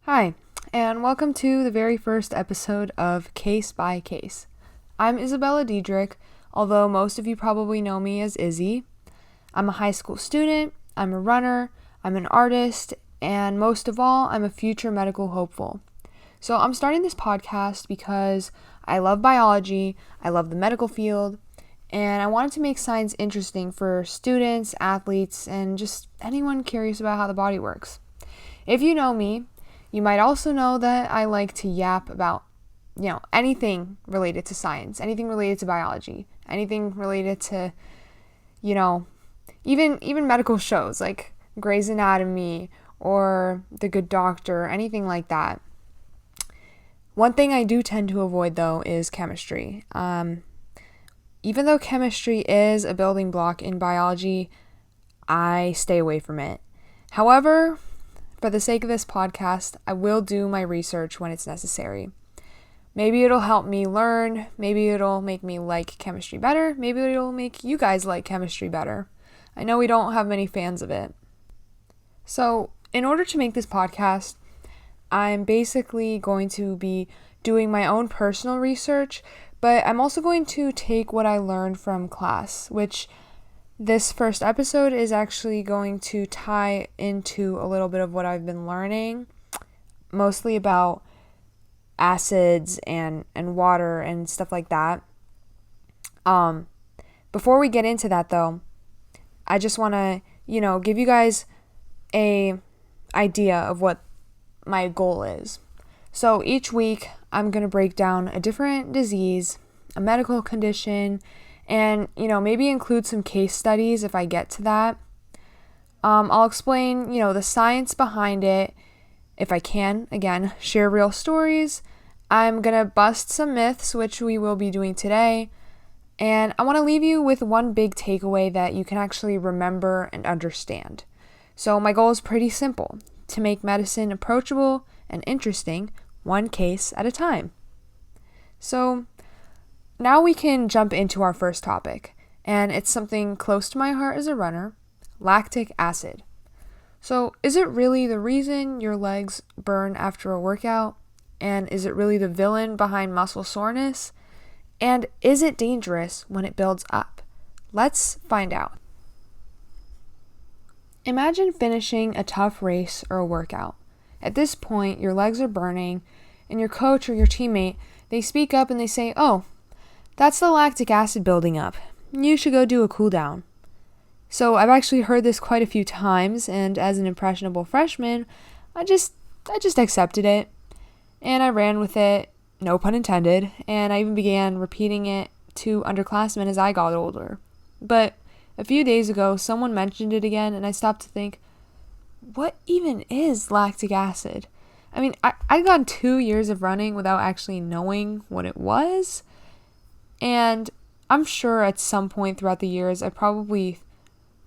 Hi, and welcome to the very first episode of Case by Case. I'm Isabella Diedrich, although most of you probably know me as Izzy. I'm a high school student, I'm a runner, I'm an artist, and most of all, I'm a future medical hopeful. So I'm starting this podcast because I love biology, I love the medical field, and I wanted to make science interesting for students, athletes, and just anyone curious about how the body works. If you know me, you might also know that I like to yap about, anything related to science, anything related to biology, anything related to, even medical shows like Grey's Anatomy or The Good Doctor, anything like that. One thing I do tend to avoid, though, is chemistry. Even though chemistry is a building block in biology, I stay away from it. However, for the sake of this podcast, I will do my research when it's necessary. Maybe it'll help me learn, maybe it'll make me like chemistry better, maybe it'll make you guys like chemistry better. I know we don't have many fans of it. So, in order to make this podcast, I'm basically going to be doing my own personal research, but I'm also going to take what I learned from class, which this first episode is actually going to tie into a little bit of what I've been learning, mostly about acids and water and stuff like that. Before we get into that, though, I just want to, give you guys a idea of what my goal is. So each week, I'm going to break down a different disease, a medical condition, and, maybe include some case studies if I get to that. I'll explain, the science behind it, if I can, again, share real stories. I'm going to bust some myths, which we will be doing today. And I want to leave you with one big takeaway that you can actually remember and understand. So my goal is pretty simple, to make medicine approachable and interesting, one case at a time. So now we can jump into our first topic, and it's something close to my heart as a runner, lactic acid. So is it really the reason your legs burn after a workout? And is it really the villain behind muscle soreness? And is it dangerous when it builds up? Let's find out. Imagine finishing a tough race or a workout. At this point, your legs are burning, and your coach or your teammate, they speak up and they say, "Oh, that's the lactic acid building up. You should go do a cool down." So I've actually heard this quite a few times, and as an impressionable freshman, I just accepted it, and I ran with it, no pun intended, and I even began repeating it to underclassmen as I got older. But a few days ago, someone mentioned it again, and I stopped to think, what even is lactic acid? I mean, I'd gone 2 years of running without actually knowing what it was. And I'm sure at some point throughout the years, I probably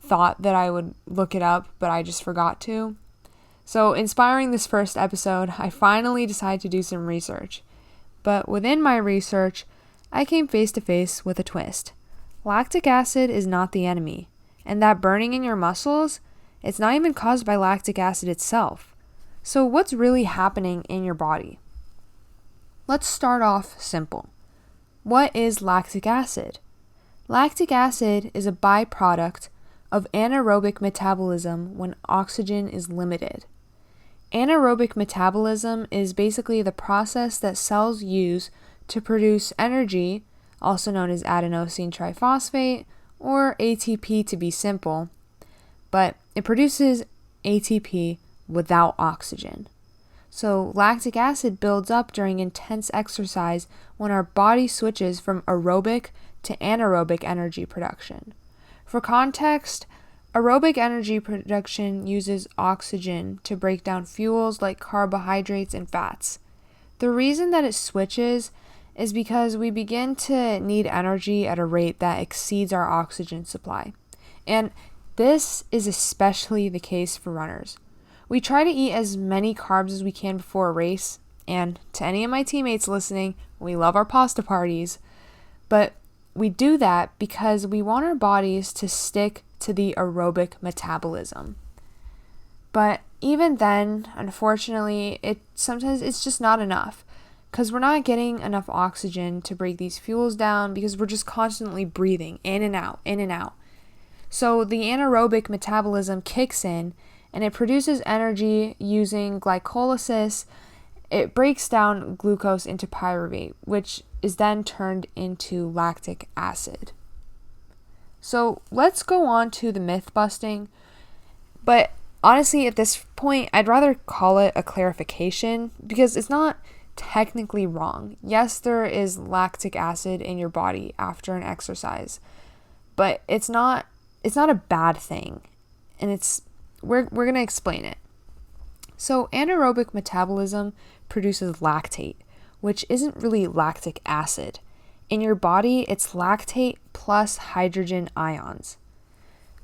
thought that I would look it up, but I just forgot to. So, inspiring this first episode, I finally decided to do some research. But within my research, I came face to face with a twist. Lactic acid is not the enemy, and that burning in your muscles, it's not even caused by lactic acid itself. So, what's really happening in your body? Let's start off simple. What is lactic acid? Lactic acid is a byproduct of anaerobic metabolism when oxygen is limited. Anaerobic metabolism is basically the process that cells use to produce energy, also known as adenosine triphosphate, or ATP to be simple, but it produces ATP without oxygen. So lactic acid builds up during intense exercise when our body switches from aerobic to anaerobic energy production. For context, aerobic energy production uses oxygen to break down fuels like carbohydrates and fats. The reason that it switches is because we begin to need energy at a rate that exceeds our oxygen supply. And this is especially the case for runners. We try to eat as many carbs as we can before a race, and to any of my teammates listening, we love our pasta parties, but we do that because we want our bodies to stick to the aerobic metabolism. But even then, unfortunately, sometimes it's just not enough because we're not getting enough oxygen to break these fuels down because we're just constantly breathing in and out, in and out. So the anaerobic metabolism kicks in and it produces energy using glycolysis. It breaks down glucose into pyruvate, which is then turned into lactic acid. So let's go on to the myth busting. But honestly, at this point, I'd rather call it a clarification because it's not technically wrong. Yes, there is lactic acid in your body after an exercise, but it's not a bad thing. And we're going to explain it. So anaerobic metabolism produces lactate, which isn't really lactic acid. In your body, it's lactate plus hydrogen ions.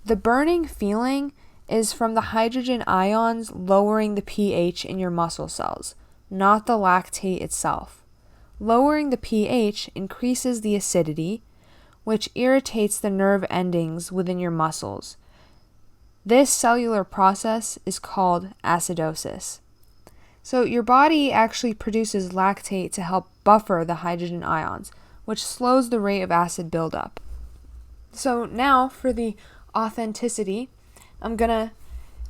The burning feeling is from the hydrogen ions lowering the pH in your muscle cells, not the lactate itself. Lowering the pH increases the acidity, which irritates the nerve endings within your muscles. This cellular process is called acidosis. So your body actually produces lactate to help buffer the hydrogen ions, which slows the rate of acid buildup. So now for the authenticity, I'm going to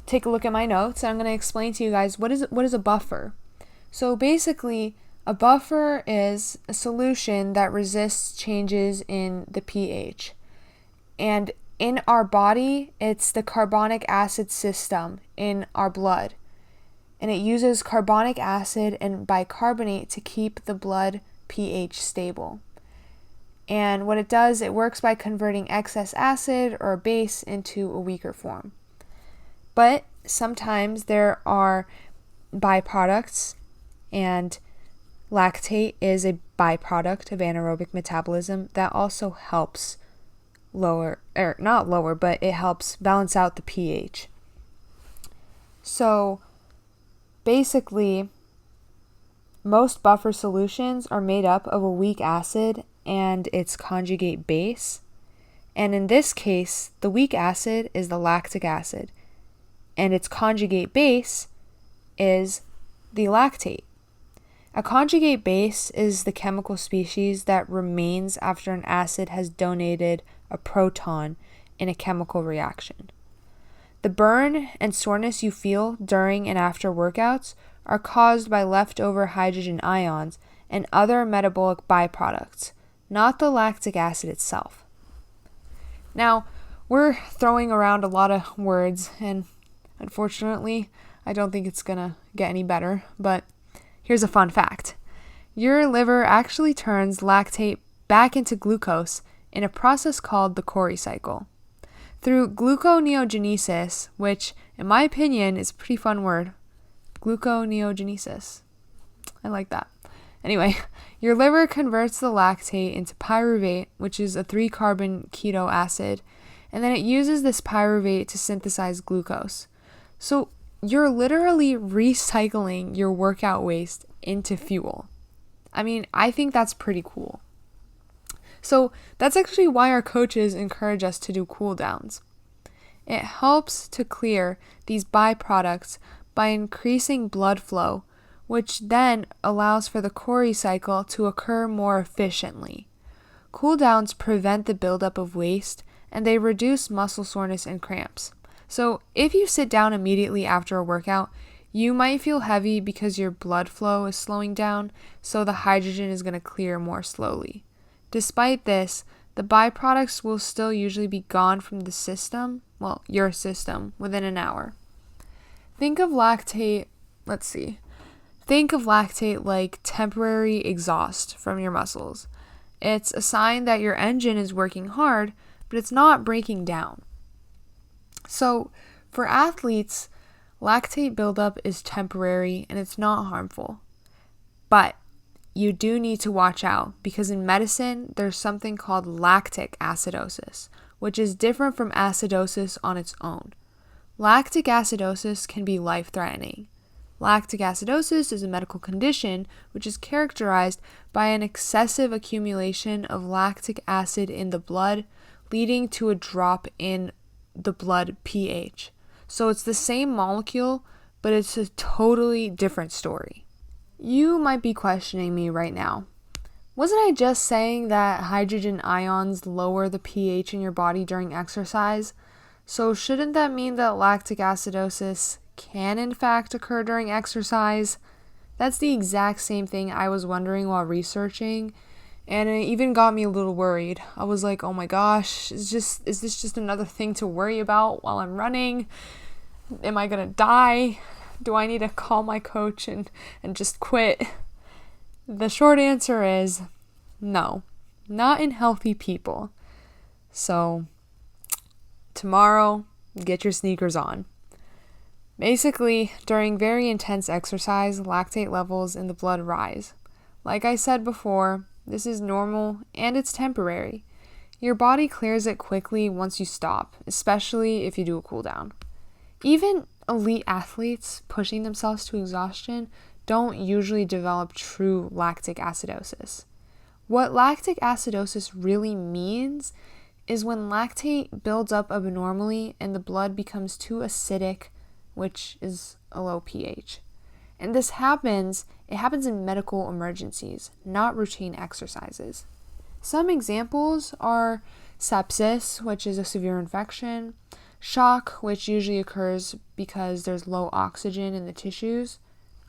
take a look at my notes and I'm going to explain to you guys what is a buffer. So basically, a buffer is a solution that resists changes in the pH. And in our body, it's the carbonic acid system in our blood. And it uses carbonic acid and bicarbonate to keep the blood pH stable. And what it does, it works by converting excess acid or base into a weaker form. But sometimes there are byproducts, and lactate is a byproduct of anaerobic metabolism that also helps it helps balance out the pH. So basically, most buffer solutions are made up of a weak acid and its conjugate base. And in this case, the weak acid is the lactic acid, and its conjugate base is the lactate. A conjugate base is the chemical species that remains after an acid has donated a proton in a chemical reaction. The burn and soreness you feel during and after workouts are caused by leftover hydrogen ions and other metabolic byproducts, not the lactic acid itself. Now, we're throwing around a lot of words, and unfortunately, I don't think it's gonna get any better, but here's a fun fact. Your liver actually turns lactate back into glucose in a process called the Cori cycle. Through gluconeogenesis, which, in my opinion, is a pretty fun word. Gluconeogenesis. I like that. Anyway, your liver converts the lactate into pyruvate, which is a 3-carbon keto acid, and then it uses this pyruvate to synthesize glucose. So you're literally recycling your workout waste into fuel. I mean, I think that's pretty cool. So that's actually why our coaches encourage us to do cool downs. It helps to clear these byproducts by increasing blood flow, which then allows for the Cori cycle to occur more efficiently. Cool downs prevent the buildup of waste, and they reduce muscle soreness and cramps. So if you sit down immediately after a workout, you might feel heavy because your blood flow is slowing down, so the hydrogen is going to clear more slowly. Despite this, the byproducts will still usually be gone from the system, your system, within an hour. Think of lactate like temporary exhaust from your muscles. It's a sign that your engine is working hard, but it's not breaking down. So, for athletes, lactate buildup is temporary and it's not harmful. But you do need to watch out because in medicine, there's something called lactic acidosis, which is different from acidosis on its own. Lactic acidosis can be life-threatening. Lactic acidosis is a medical condition which is characterized by an excessive accumulation of lactic acid in the blood, leading to a drop in the blood pH. So it's the same molecule, but it's a totally different story. You might be questioning me right now. Wasn't I just saying that hydrogen ions lower the pH in your body during exercise? So shouldn't that mean that lactic acidosis can in fact occur during exercise? That's the exact same thing I was wondering while researching, and it even got me a little worried. I was like, oh my gosh, is this just another thing to worry about while I'm running? Am I gonna die? Do I need to call my coach and just quit? The short answer is no, not in healthy people. So tomorrow, get your sneakers on. Basically, during very intense exercise, lactate levels in the blood rise. Like I said before, this is normal and it's temporary. Your body clears it quickly once you stop, especially if you do a cool down. Even elite athletes pushing themselves to exhaustion don't usually develop true lactic acidosis. What lactic acidosis really means is when lactate builds up abnormally and the blood becomes too acidic, which is a low pH. And it happens in medical emergencies, not routine exercises. Some examples are sepsis, which is a severe infection, shock, which usually occurs because there's low oxygen in the tissues,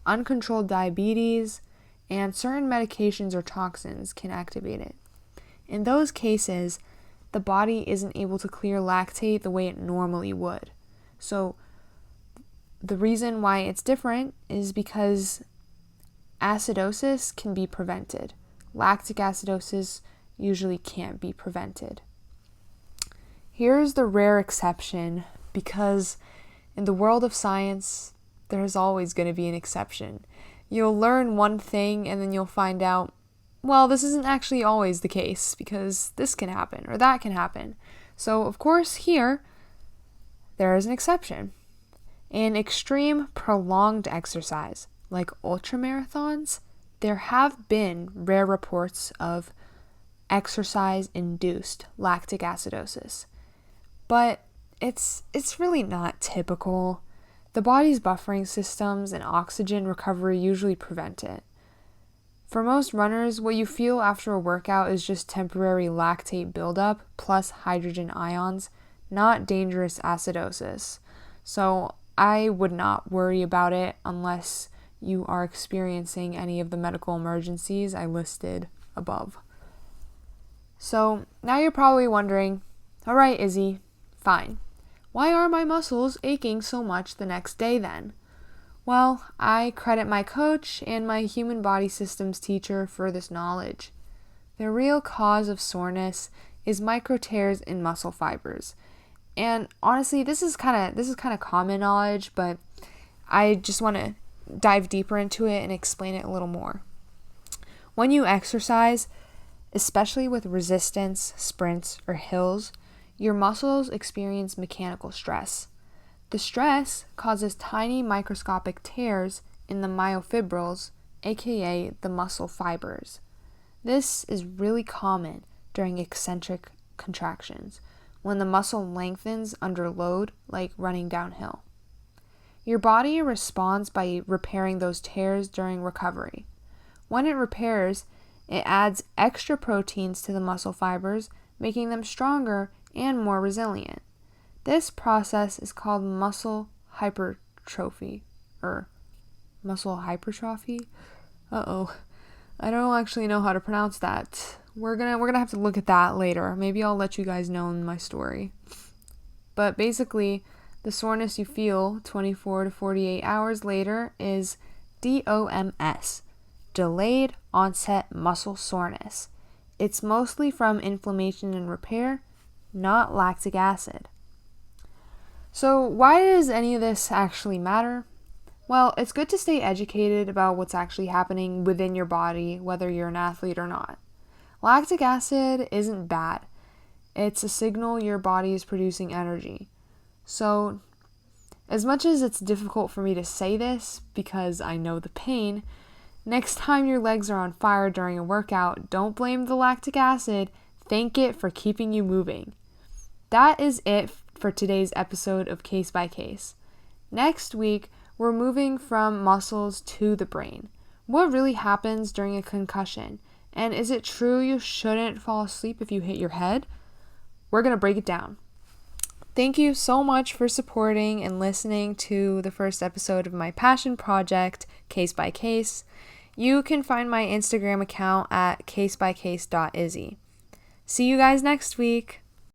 uncontrolled diabetes, and certain medications or toxins can activate it. In those cases, the body isn't able to clear lactate the way it normally would. So the reason why it's different is because acidosis can be prevented. Lactic acidosis usually can't be prevented. Here's the rare exception, because in the world of science, there's always going to be an exception. You'll learn one thing and then you'll find out, well, this isn't actually always the case because this can happen or that can happen. So, of course, here, there is an exception. In extreme, prolonged exercise, like ultramarathons, there have been rare reports of exercise-induced lactic acidosis. But it's really not typical. The body's buffering systems and oxygen recovery usually prevent it. For most runners, what you feel after a workout is just temporary lactate buildup plus hydrogen ions, not dangerous acidosis. So I would not worry about it unless you are experiencing any of the medical emergencies I listed above. So now you're probably wondering, all right, Izzy, fine. Why are my muscles aching so much the next day then? Well, I credit my coach and my human body systems teacher for this knowledge. The real cause of soreness is micro tears in muscle fibers. And honestly, this is kind of common knowledge, but I just want to dive deeper into it and explain it a little more. When you exercise, especially with resistance, sprints, or hills, your muscles experience mechanical stress. The stress causes tiny microscopic tears in the myofibrils, aka the muscle fibers. This is really common during eccentric contractions, when the muscle lengthens under load, like running downhill. Your body responds by repairing those tears during recovery. When it repairs, it adds extra proteins to the muscle fibers, making them stronger and more resilient. This process is called muscle hypertrophy, or muscle hypertrophy. I don't actually know how to pronounce that. We're gonna have to look at that later. Maybe I'll let you guys know in my story. But basically, the soreness you feel 24 to 48 hours later is DOMS, delayed onset muscle soreness. It's mostly from inflammation and repair, not lactic acid. So why does any of this actually matter? Well, it's good to stay educated about what's actually happening within your body, whether you're an athlete or not. Lactic acid isn't bad. It's a signal your body is producing energy. So, as much as it's difficult for me to say this because I know the pain, next time your legs are on fire during a workout, don't blame the lactic acid, thank it for keeping you moving. That is it for today's episode of Case by Case. Next week, we're moving from muscles to the brain. What really happens during a concussion? And is it true you shouldn't fall asleep if you hit your head? We're going to break it down. Thank you so much for supporting and listening to the first episode of my passion project, Case by Case. You can find my Instagram account at casebykcase.izzy. See you guys next week.